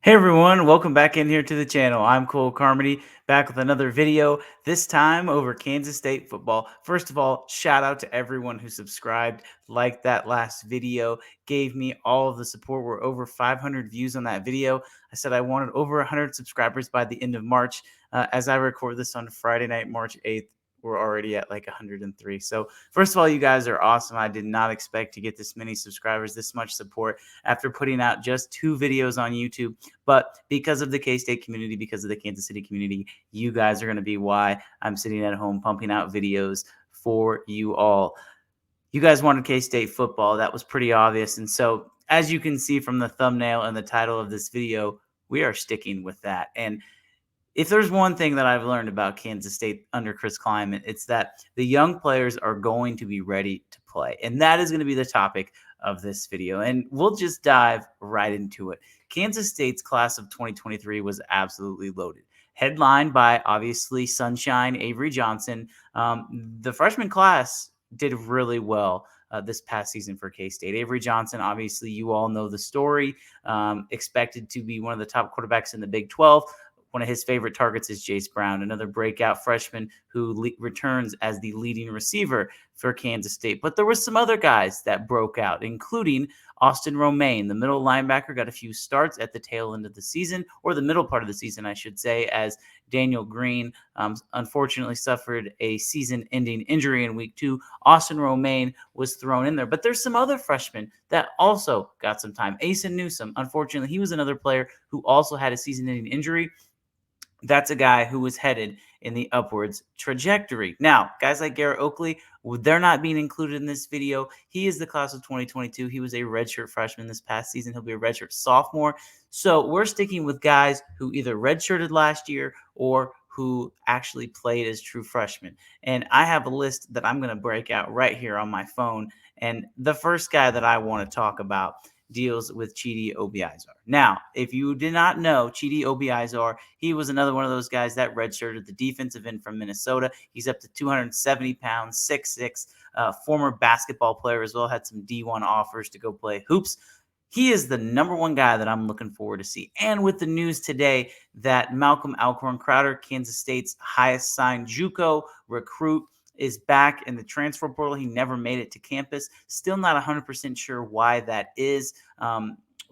Hey everyone, welcome back in here to the channel. I'm Cole Carmody, back with another video, this time over Kansas State football. First of all, shout out to everyone who subscribed, liked that last video, gave me all of the support. We're over 500 views on that video. I said I wanted over 100 subscribers by the end of March. As I record this on Friday night, March 8th, we're already at like 103. So first of all, you guys are awesome. I did not expect to get this many subscribers, this much support after putting out just 2 videos on YouTube. But because of the K-State community, because of the Kansas City community, you guys are going to be why I'm sitting at home pumping out videos for you all. You guys wanted K-State football. That was pretty obvious. And so as you can see from the thumbnail and the title of this video, we are sticking with that. And if there's one thing that I've learned about Kansas State under Chris Klieman, it's that the young players are going to be ready to play. And that is going to be the topic of this video. And we'll just dive right into it. Kansas State's class of 2023 was absolutely loaded. Headlined by, obviously, Sunshine, Avery Johnson. The freshman class did really well this past season for K-State. Avery Johnson, obviously, you all know the story. Expected to be one of the top quarterbacks in the Big 12. One of his favorite targets is Jace Brown, another breakout freshman who returns as the leading receiver for Kansas State. But there were some other guys that broke out, including Austin Romaine, the middle linebacker, got a few starts at the tail end of the season, or the middle part of the season, I should say, as Daniel Green unfortunately suffered a season-ending injury in week 2. Austin Romaine was thrown in there. But there's some other freshmen that also got some time. Asa Newsome, unfortunately, he was another player who also had a season-ending injury. That's a guy who was headed in the upwards trajectory. Now, guys like Garrett Oakley, they're not being included in this video. He is the class of 2022. He was a redshirt freshman this past season. He'll be a redshirt sophomore. So we're sticking with guys who either redshirted last year or who actually played as true freshmen. And I have a list that I'm going to break out right here on my phone. And the first guy that I want to talk about deals with Chidi Obiizar. Now, if you did not know, Chidi Obiizar, he was another one of those guys that redshirted, the defensive end from Minnesota. He's up to 270 pounds, 6'6", former basketball player as well, had some D1 offers to go play hoops. He is the number one guy that I'm looking forward to see. And with the news today that Malcolm Alcorn Crowder, Kansas State's highest signed JUCO recruit, is back in the transfer portal. He never made it to campus. Still not 100% sure why that is.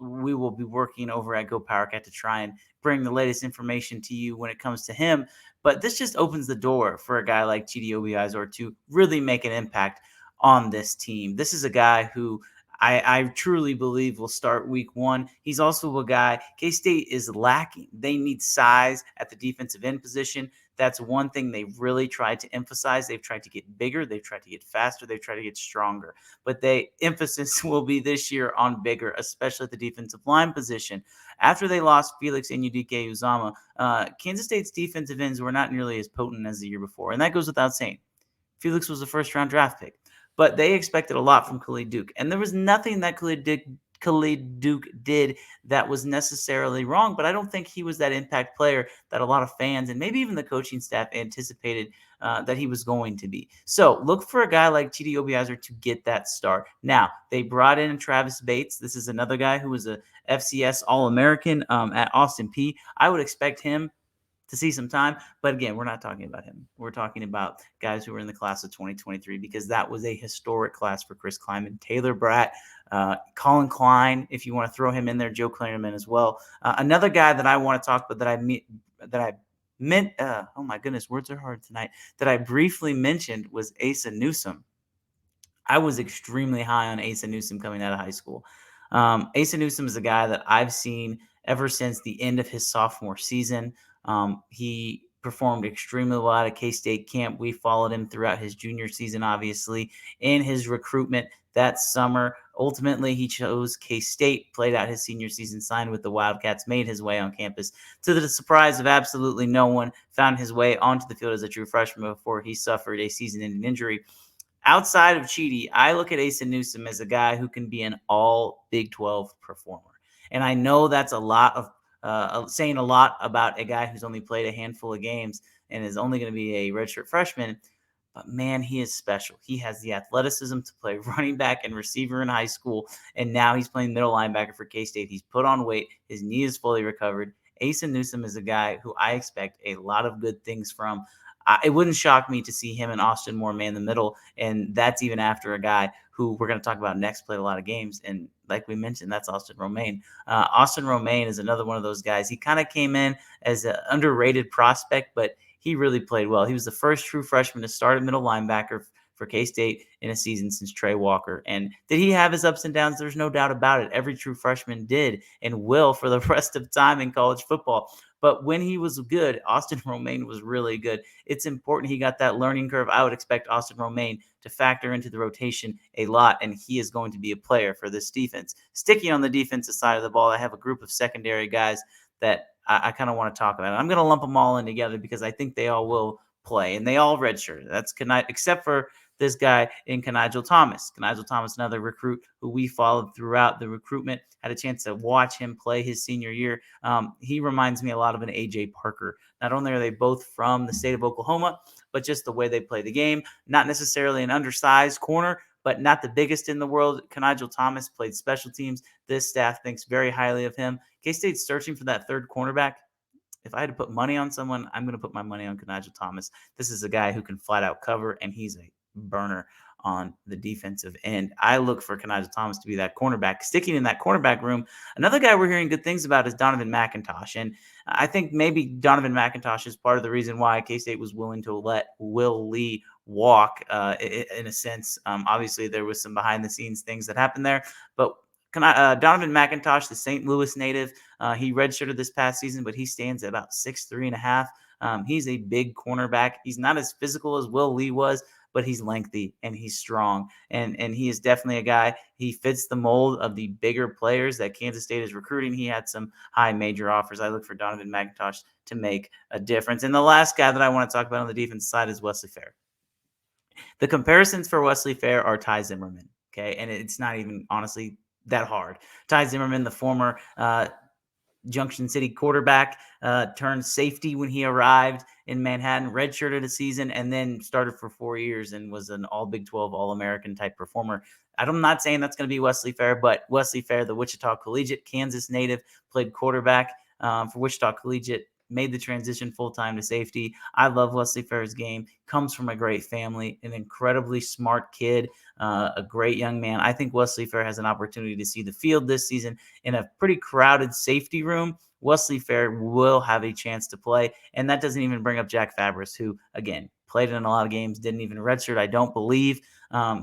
We will be working over at Go PowerCat to try and bring the latest information to you when it comes to him. But this just opens the door for a guy like Chidi Obiizar to really make an impact on this team. This is a guy who I truly believe will start week 1. He's also a guy K-State is lacking. They need size at the defensive end position. That's one thing they've really tried to emphasize. They've tried to get bigger. They've tried to get faster. They've tried to get stronger. But the emphasis will be this year on bigger, especially at the defensive line position. After they lost Felix Enudike-Uzama, Kansas State's defensive ends were not nearly as potent as the year before. And that goes without saying. Felix was a first-round draft pick. But they expected a lot from Khalid Duke. And there was nothing that Khalid Duke did that was necessarily wrong, but I don't think he was that impact player that a lot of fans and maybe even the coaching staff anticipated that he was going to be. So look for a guy like Chidi Obiizar to get that start. Now, they brought in Travis Bates. This is another guy who was a FCS All-American at Austin Peay. I would expect him to see some time. But again, we're not talking about him. We're talking about guys who were in the class of 2023 because that was a historic class for Chris Klieman. Taylor Bratt, Colin Klein, if you want to throw him in there, Joe Clariman as well. Another guy that I want to talk about oh my goodness, words are hard tonight, that I briefly mentioned was Asa Newsome. I was extremely high on Asa Newsome coming out of high school. Asa Newsome is a guy that I've seen ever since the end of his sophomore season. He performed extremely well at K-State camp. We followed him throughout his junior season, obviously, in his recruitment that summer. Ultimately, he chose K-State, played out his senior season, signed with the Wildcats, made his way on campus. To the surprise of absolutely no one, found his way onto the field as a true freshman before he suffered a season-ending injury. Outside of Chidi, I look at Asa Newsome as a guy who can be an all Big 12 performer. And I know that's a lot of saying a lot about a guy who's only played a handful of games and is only going to be a redshirt freshman. but man, he is special. He has the athleticism to play running back and receiver in high school, and now he's playing middle linebacker for K-State. He's put on weight. His knee is fully recovered. Asa Newsom is a guy who I expect a lot of good things from. It wouldn't shock me to see him and Austin Moore man the middle, and that's even after a guy who we're going to talk about next played a lot of games, and like we mentioned, that's Austin Romaine. Austin Romaine is another one of those guys. He kind of came in as an underrated prospect, but he really played well. He was the first true freshman to start at middle linebacker for K-State in a season since Trey Walker. And did he have his ups and downs? There's no doubt about it. Every true freshman did and will for the rest of time in college football. But when he was good, Austin Romaine was really good. It's important he got that learning curve. I would expect Austin Romaine to factor into the rotation a lot, and he is going to be a player for this defense. Sticking on the defensive side of the ball, I have a group of secondary guys that I kind of want to talk about. I'm going to lump them all in together because I think they all will play, and they all redshirt. That's except for this guy in Kenigel Thomas. Kenigel Thomas, another recruit who we followed throughout the recruitment, had a chance to watch him play his senior year. He reminds me a lot of an A.J. Parker. Not only are they both from the state of Oklahoma, but just the way they play the game. Not necessarily an undersized corner, but not the biggest in the world. Kenigel Thomas played special teams. This staff thinks very highly of him. K-State's searching for that third cornerback. If I had to put money on someone, I'm going to put my money on Kenigel Thomas. This is a guy who can flat out cover, and he's a burner on the defensive end. I look for Kenigel Thomas to be that cornerback. Sticking in that cornerback room, another guy we're hearing good things about is Donovan McIntosh. And I think maybe Donovan McIntosh is part of the reason why K-State was willing to let Will Lee walk in a sense. Obviously, there was some behind-the-scenes things that happened there, but Donovan McIntosh, the St. Louis native, he redshirted this past season, but he stands at about 6'3.5". He's a big cornerback. He's not as physical as Will Lee was, but he's lengthy and he's strong. And he is definitely a guy. He fits the mold of the bigger players that Kansas State is recruiting. He had some high major offers. I look for Donovan McIntosh to make a difference. And the last guy that I want to talk about on the defense side is Wesley Fair. The comparisons for Wesley Fair are Ty Zimmerman. Okay. And it's not even honestly that hard. Ty Zimmerman, the former Junction City quarterback, turned safety when he arrived in Manhattan, redshirted a season, and then started for 4 years and was an all Big 12 All-American type performer. I'm not saying that's going to be Wesley Fair, but Wesley Fair, the Wichita Collegiate, Kansas native, played quarterback for Wichita Collegiate, made the transition full-time to safety. I love Wesley Fair's game. Comes from a great family, an incredibly smart kid, a great young man. I think Wesley Fair has an opportunity to see the field this season in a pretty crowded safety room. Wesley Fair will have a chance to play, and that doesn't even bring up Jack Fabris, who, again, played in a lot of games, didn't even redshirt, I don't believe.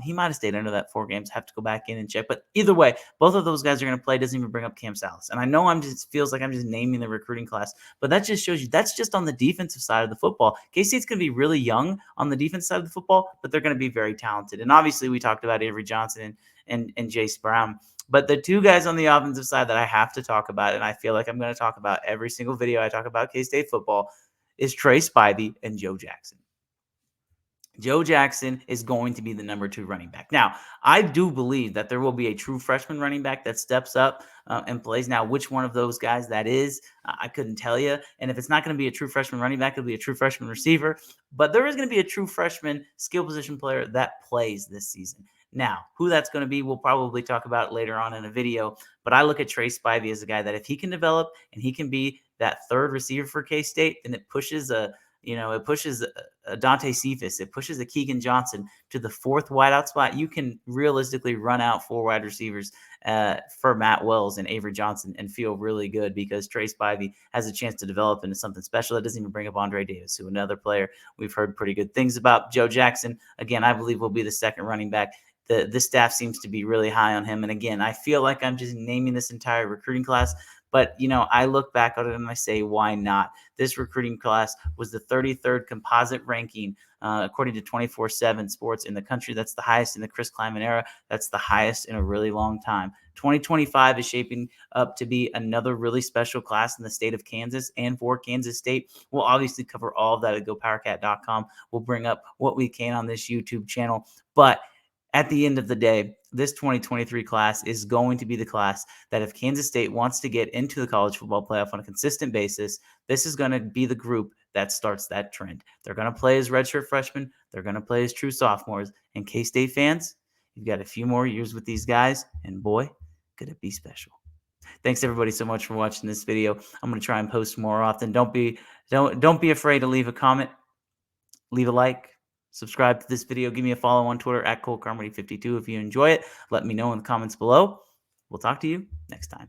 He might have stayed under that 4 games. Have to go back in and check. But either way, both of those guys are going to play. Doesn't even bring up Cam Salas. And I know feels like I'm just naming the recruiting class, but that just shows you that's just on the defensive side of the football. K-State's going to be really young on the defense side of the football, but they're going to be very talented. And obviously, we talked about Avery Johnson and Jace Brown. But the two guys on the offensive side that I have to talk about, and I feel like I'm going to talk about every single video I talk about K-State football, is Trey Spivey and Joe Jackson. Joe Jackson is going to be the number 2 running back. Now, I do believe that there will be a true freshman running back that steps up and plays. Now, which one of those guys that is, I couldn't tell you. And if it's not going to be a true freshman running back, it'll be a true freshman receiver. But there is going to be a true freshman skill position player that plays this season. Now, who that's going to be, we'll probably talk about later on in a video. But I look at Trey Spivey as a guy that if he can develop and he can be that third receiver for K-State, then it pushes a Dante Cephas. It pushes a Keegan Johnson to the 4th wideout spot. You can realistically run out 4 wide receivers for Matt Wells and Avery Johnson and feel really good because Trey Spivey has a chance to develop into something special. That doesn't even bring up Andre Davis, who another player we've heard pretty good things about. Joe Jackson, again, I believe will be the second running back. The staff seems to be really high on him. And again, I feel like I'm just naming this entire recruiting class. But, I look back at it and I say, why not? This recruiting class was the 33rd composite ranking, according to 24/7 Sports in the country. That's the highest in the Chris Klieman era. That's the highest in a really long time. 2025 is shaping up to be another really special class in the state of Kansas and for Kansas State. We'll obviously cover all of that at GoPowerCat.com. We'll bring up what we can on this YouTube channel. But at the end of the day, this 2023 class is going to be the class that if Kansas State wants to get into the college football playoff on a consistent basis, this is going to be the group that starts that trend. They're going to play as redshirt freshmen. They're going to play as true sophomores. And K-State fans, you've got a few more years with these guys, and boy, could it be special. Thanks everybody so much for watching this video. I'm going to try and post more often. Don't be afraid to leave a comment, leave a like, subscribe to this video, give me a follow on Twitter at ColeCarmody52 if you enjoy it. Let me know in the comments below. We'll talk to you next time.